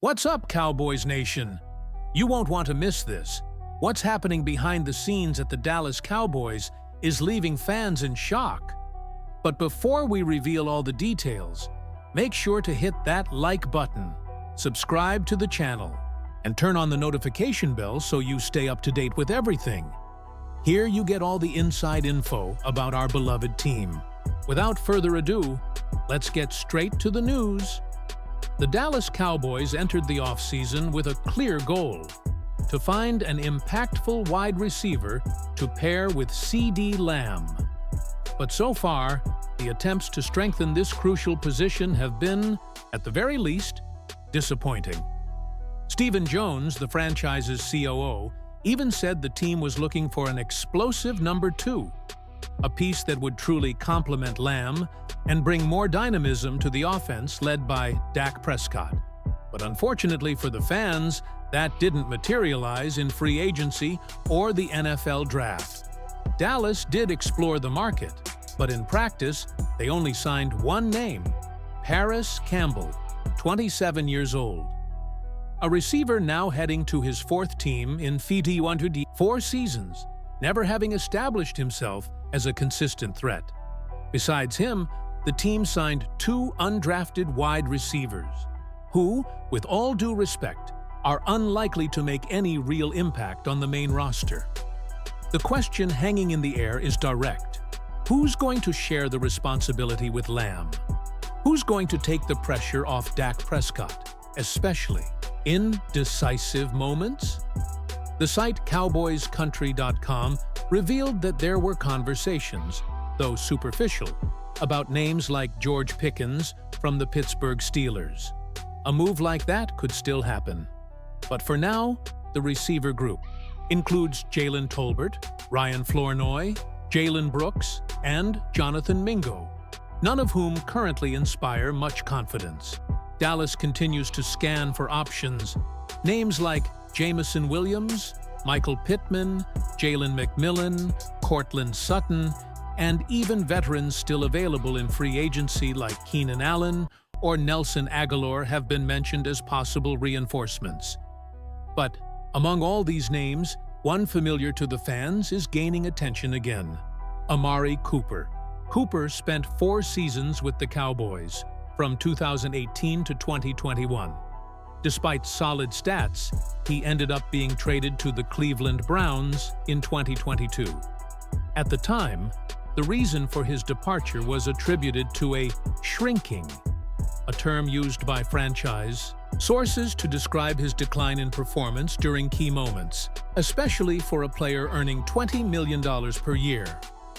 What's up, Cowboys Nation? You won't want to miss this. What's happening behind the scenes at the Dallas Cowboys is leaving fans in shock. But before we reveal all the details, make sure to hit that like button, subscribe to the channel, and turn on the notification bell so you stay up to date with everything. Here you get all the inside info about our beloved team. Without further ado, let's get straight to the news. The Dallas Cowboys entered the offseason with a clear goal: to find an impactful wide receiver to pair with CeeDee Lamb. But so far, the attempts to strengthen this crucial position have been, at the very least, disappointing. Stephen Jones, the franchise's COO, even said the team was looking for an explosive number 2, a piece that would truly complement Lamb and bring more dynamism to the offense led by Dak Prescott. But unfortunately for the fans, that didn't materialize in free agency or the NFL draft. Dallas did explore the market, but in practice, they only signed one name: Paris Campbell, 27 years old. A receiver now heading to his 4th team in 4 seasons, never having established himself as a consistent threat. Besides him, the team signed 2 undrafted wide receivers, who, with all due respect, are unlikely to make any real impact on the main roster. The question hanging in the air is direct. Who's going to share the responsibility with Lamb? Who's going to take the pressure off Dak Prescott, especially in decisive moments? The site CowboysCountry.com revealed that there were conversations, though superficial, about names like George Pickens from the Pittsburgh Steelers. A move like that could still happen. But for now, the receiver group includes Jalen Tolbert, Ryan Flournoy, Jalen Brooks, and Jonathan Mingo, none of whom currently inspire much confidence. Dallas continues to scan for options. Names like Jameson Williams, Michael Pittman, Jalen McMillan, Cortland Sutton, and even veterans still available in free agency like Keenan Allen or Nelson Agholor have been mentioned as possible reinforcements. But among all these names, one familiar to the fans is gaining attention again: Amari Cooper. Cooper spent 4 seasons with the Cowboys, from 2018 to 2021. Despite solid stats, he ended up being traded to the Cleveland Browns in 2022. At the time, the reason for his departure was attributed to a shrinking, a term used by franchise sources to describe his decline in performance during key moments, especially for a player earning $20 million per year.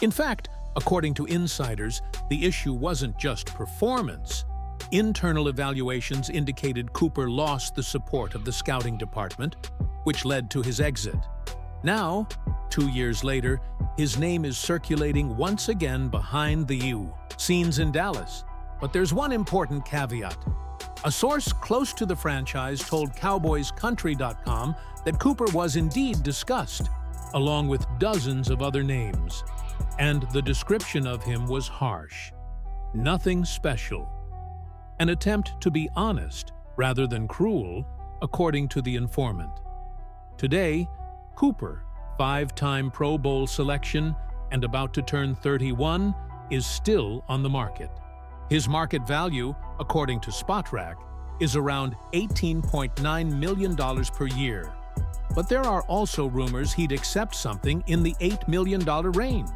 In fact, according to insiders, the issue wasn't just performance. Internal evaluations indicated Cooper lost the support of the scouting department, which led to his exit. Now, 2 years later, his name is circulating once again behind the scenes in Dallas. But there's one important caveat. A source close to the franchise told CowboysCountry.com that Cooper was indeed discussed, along with dozens of other names. And the description of him was harsh. Nothing special. An attempt to be honest rather than cruel, according to the informant. Today, Cooper, 5-time Pro Bowl selection and about to turn 31, is still on the market. His market value, according to SpotRack, is around $18.9 million per year. But there are also rumors he'd accept something in the $8 million range.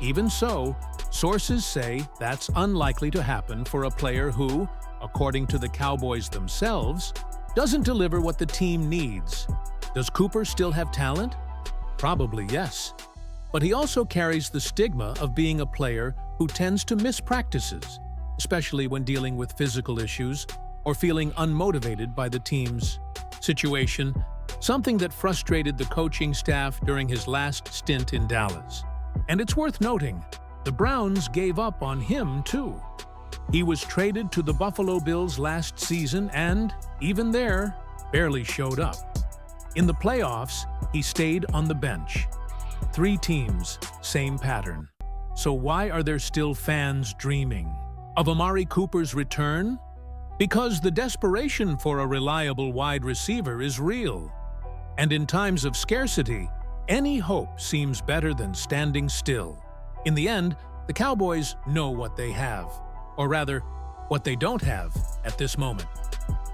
Even so, sources say that's unlikely to happen for a player who, according to the Cowboys themselves, doesn't deliver what the team needs. Does Cooper still have talent? Probably yes. But he also carries the stigma of being a player who tends to miss practices, especially when dealing with physical issues or feeling unmotivated by the team's situation, something that frustrated the coaching staff during his last stint in Dallas. And it's worth noting, the Browns gave up on him too. He was traded to the Buffalo Bills last season and, even there, barely showed up. In the playoffs, he stayed on the bench. 3 teams, same pattern. So why are there still fans dreaming of Amari Cooper's return? Because the desperation for a reliable wide receiver is real. And in times of scarcity, any hope seems better than standing still. In the end, the Cowboys know what they have, or rather, what they don't have at this moment.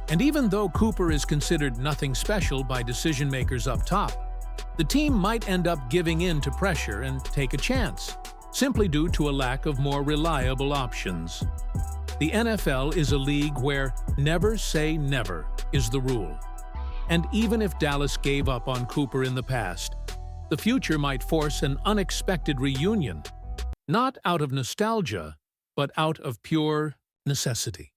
And even though Cooper is considered nothing special by decision-makers up top, the team might end up giving in to pressure and take a chance, simply due to a lack of more reliable options. The NFL is a league where never say never is the rule. And even if Dallas gave up on Cooper in the past, the future might force an unexpected reunion, not out of nostalgia, but out of pure necessity.